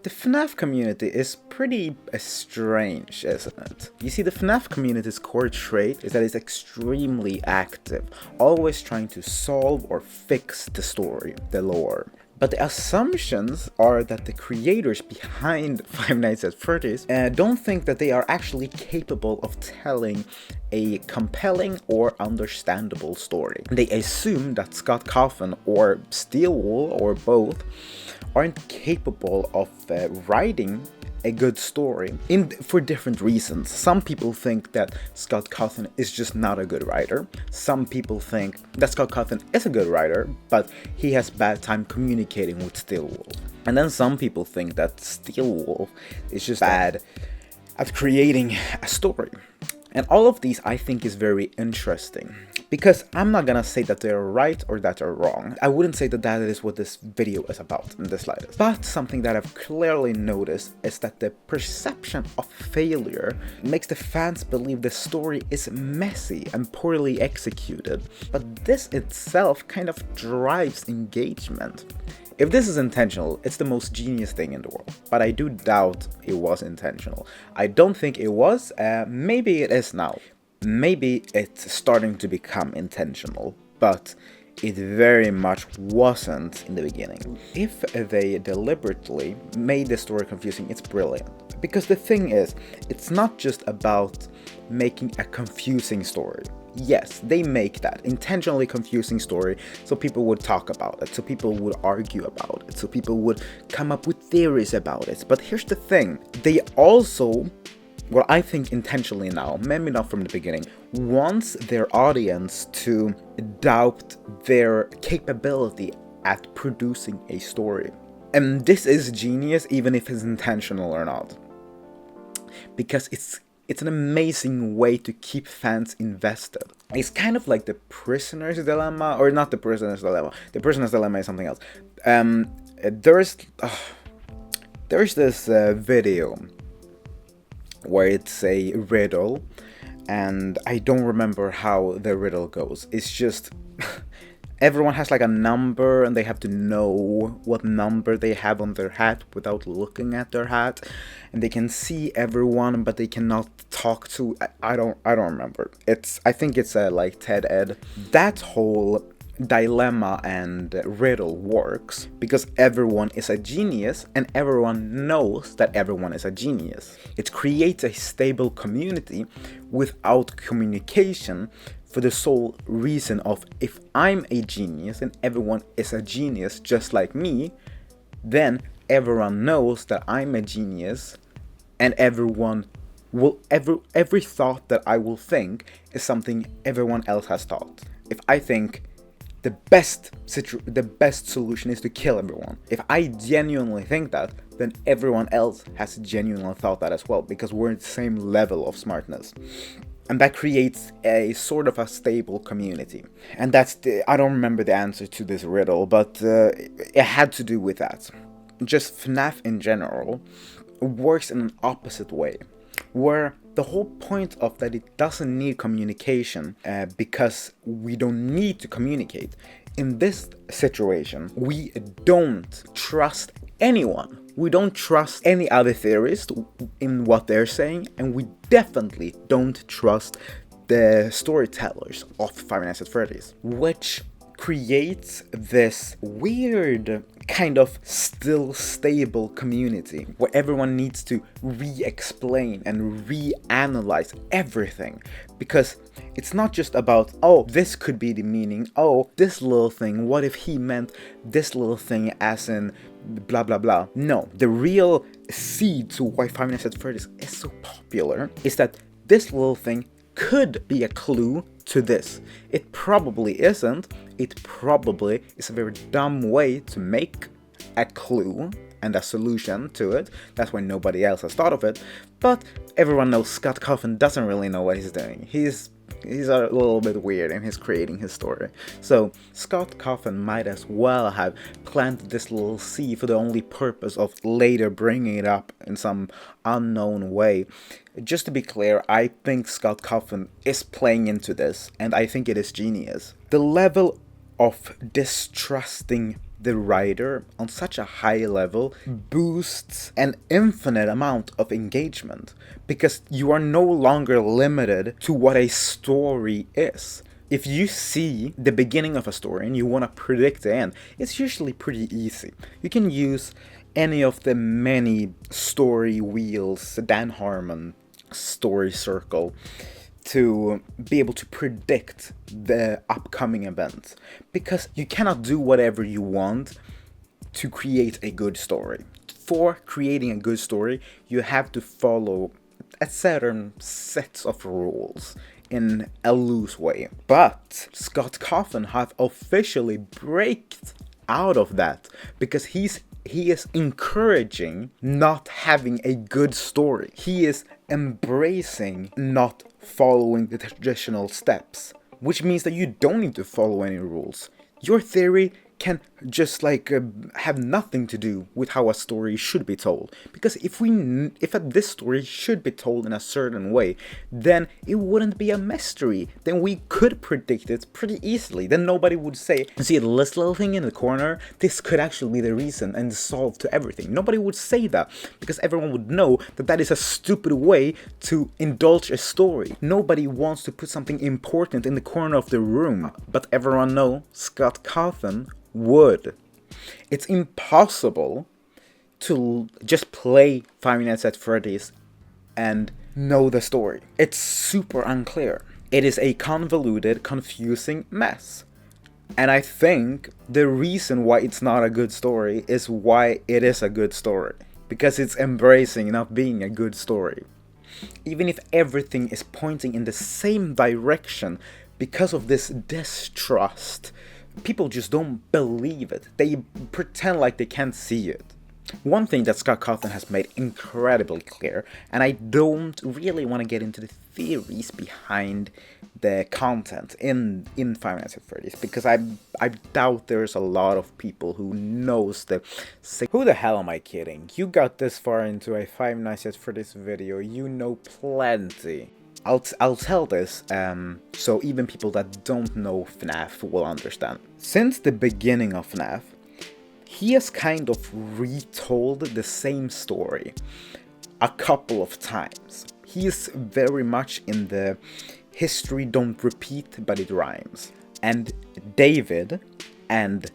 The FNaF community is pretty strange, isn't it? You see, the FNaF community's core trait is that it's extremely active, always trying to solve or fix the story, the lore. But the assumptions are that the creators behind Five Nights at Freddy's don't think that they are actually capable of telling a compelling or understandable story. They assume that Scott Cawthon or Steelwool or both aren't capable of writing a good story for different reasons. Some people think that Scott Cawthon is just not a good writer. Some people think that Scott Cawthon is a good writer, but he has bad time communicating with Steelwool. And then some people think that Steelwool is just bad at creating a story. And all of these I think is very interesting, because I'm not gonna say that they're right or that they're wrong. I wouldn't say that that is what this video is about in the slightest. But something that I've clearly noticed is that the perception of failure makes the fans believe the story is messy and poorly executed. But this itself kind of drives engagement. If this is intentional, it's the most genius thing in the world, but I do doubt it was intentional. I don't think it was, maybe it is now. Maybe it's starting to become intentional, but it very much wasn't in the beginning. If they deliberately made the story confusing, it's brilliant. Because the thing is, it's not just about making a confusing story. Yes, they make that intentionally confusing story so people would talk about it, so people would argue about it, so people would come up with theories about it. But here's the thing, they also, well, I think intentionally now, maybe not from the beginning, wants their audience to doubt their capability at producing a story. And this is genius, even if it's intentional or not. Because it's an amazing way to keep fans invested. It's kind of like the prisoner's dilemma, or not the prisoner's dilemma. The prisoner's dilemma is something else. There's this video where it's a riddle, and I don't remember how the riddle goes. It's just everyone has like a number, and they have to know what number they have on their hat without looking at their hat, and they can see everyone, but they cannot talk to. I don't remember. I think it's like TED Ed. That whole dilemma and riddle works because everyone is a genius and everyone knows that everyone is a genius. It creates a stable community without communication, for the sole reason of, if I'm a genius and everyone is a genius just like me, then everyone knows that I'm a genius, and everyone will every thought that I will think is something everyone else has thought. If I think the best solution is to kill everyone, if I genuinely think that, then everyone else has genuinely thought that as well, because we're at the same level of smartness. And that creates a sort of a stable community. And that's I don't remember the answer to this riddle, but it had to do with that. Just FNaF in general works in an opposite way, where the whole point of that it doesn't need communication because we don't need to communicate. In this situation, we don't trust anyone. We don't trust any other theorist in what they're saying, and we definitely don't trust the storytellers of Five Nights at Freddy's, which creates this weird kind of still stable community where everyone needs to re-explain and reanalyze everything, because it's not just about, oh, this could be the meaning, oh, this little thing, what if he meant this little thing as in blah blah blah. No, the real seed to why Five Nights at Freddy's is so popular is that this little thing could be a clue to this. It probably isn't. It probably is a very dumb way to make a clue and a solution to it. That's why nobody else has thought of it. But everyone knows Scott Cawthon doesn't really know what he's doing. He's a little bit weird in his creating his story. So Scott Cawthon might as well have planted this little seed for the only purpose of later bringing it up in some unknown way. Just to be clear, I think Scott Cawthon is playing into this, and I think it is genius. The level of distrusting the writer on such a high level boosts an infinite amount of engagement, because you are no longer limited to what a story is. If you see the beginning of a story and you want to predict the end, it's usually pretty easy. You can use any of the many story wheels, Dan Harmon story circle, to be able to predict the upcoming events, because you cannot do whatever you want to create a good story. For creating a good story, you have to follow a certain set of rules in a loose way. But Scott Cawthon have officially breaked out of that, because he is encouraging not having a good story. He is embracing not following the traditional steps, which means that you don't need to follow any rules. Your theory can just have nothing to do with how a story should be told, because if this story should be told in a certain way, then it wouldn't be a mystery. Then we could predict it pretty easily. Then nobody would say, see this little thing in the corner, this could actually be the reason and solve to everything. Nobody would say that, because everyone would know that that is a stupid way to indulge a story. Nobody wants to put something important in the corner of the room, but everyone knows Scott Cawthon would. It's impossible to just play Five Nights at Freddy's and know the story. It's super unclear. It is a convoluted, confusing mess. And I think the reason why it's not a good story is why it is a good story. Because it's embracing not being a good story. Even if everything is pointing in the same direction, because of this distrust, people just don't believe it. They pretend like they can't see it. One thing that Scott Cawthon has made incredibly clear, and I don't really want to get into the theories behind the content in Five Nights at Freddy's, because I doubt there's a lot of people who knows the... Who the hell am I kidding? You got this far into a Five Nights at Freddy's video, you know plenty. I'll tell this, so even people that don't know FNaF will understand. Since the beginning of FNaF, he has kind of retold the same story a couple of times. He is very much in the history don't repeat but it rhymes. And David and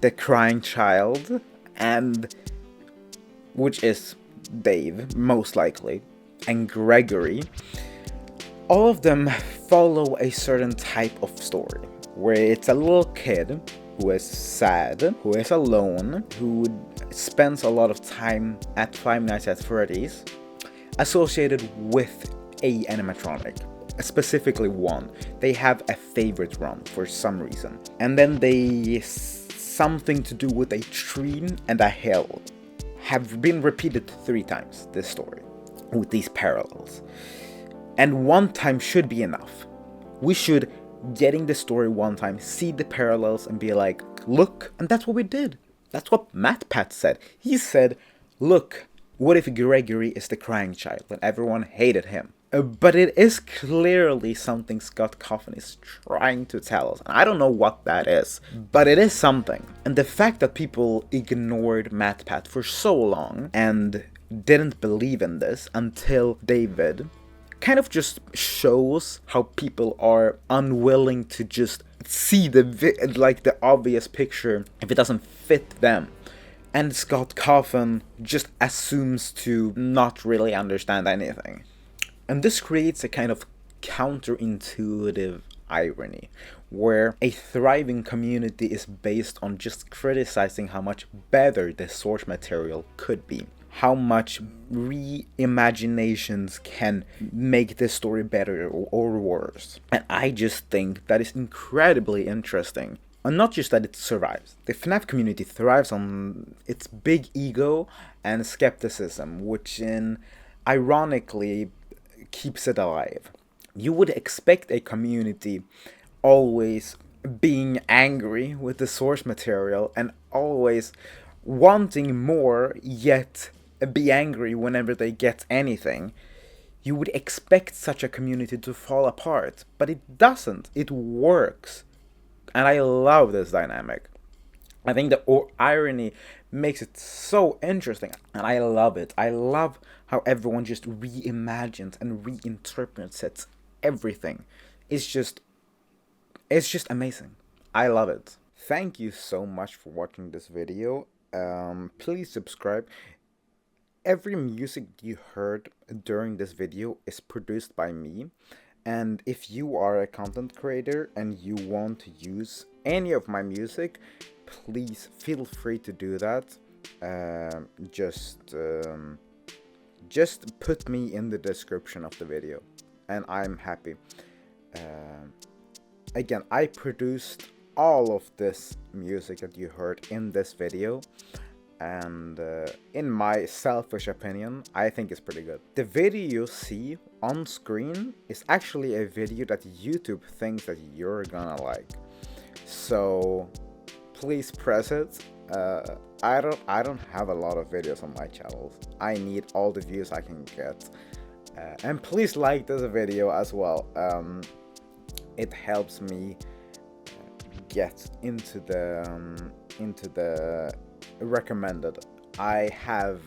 the crying child, and which is Dave most likely, and Gregory, all of them follow a certain type of story, where it's a little kid who is sad, who is alone, who spends a lot of time at Five Nights at Freddy's, associated with a animatronic, specifically one. They have a favorite run for some reason. And then something to do with a tree and a hill have been repeated 3 times, this story, with these parallels. And one time should be enough. We should, getting the story one time, see the parallels and be like, look. And that's what we did. That's what MatPat said. He said, look, what if Gregory is the crying child? And everyone hated him. But it is clearly something Scott Cawthon is trying to tell us. And I don't know what that is, but it is something. And the fact that people ignored MatPat for so long and didn't believe in this until David kind of just shows how people are unwilling to just see the obvious picture if it doesn't fit them. And Scott Cawthon just assumes to not really understand anything. And this creates a kind of counterintuitive irony, where a thriving community is based on just criticizing how much better the source material could be. How much reimaginations can make this story better or worse. And I just think that is incredibly interesting. And not just that it survives. The FNaF community thrives on its big ego and skepticism, which ironically keeps it alive. You would expect a community always being angry with the source material and always wanting more, yet be angry whenever they get anything. You would expect such a community to fall apart, but it doesn't. It works. And I love this dynamic. I think the irony makes it so interesting, and I love it. I love how everyone just reimagines and reinterprets everything. It's just, it's just amazing. I love it. Thank you so much for watching this video. Please subscribe. Every music you heard during this video is produced by me. And if you are a content creator and you want to use any of my music, please feel free to do that. Just put me in the description of the video, and I'm happy. Again, I produced all of this music that you heard in this video, and in my selfish opinion, I think it's pretty good. The video you see on screen is actually a video that YouTube thinks that you're gonna like, so please press it. I don't have a lot of videos on my channel. I need all the views I can get, and please like this video as well. It helps me get into the recommended. I have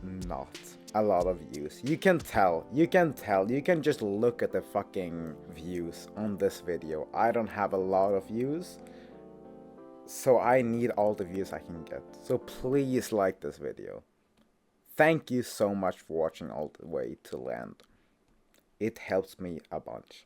not a lot of views. You can tell. You can just look at the fucking views on this video. I don't have a lot of views, so I need all the views I can get. So please like this video. Thank you so much for watching all the way to the end. It helps me a bunch.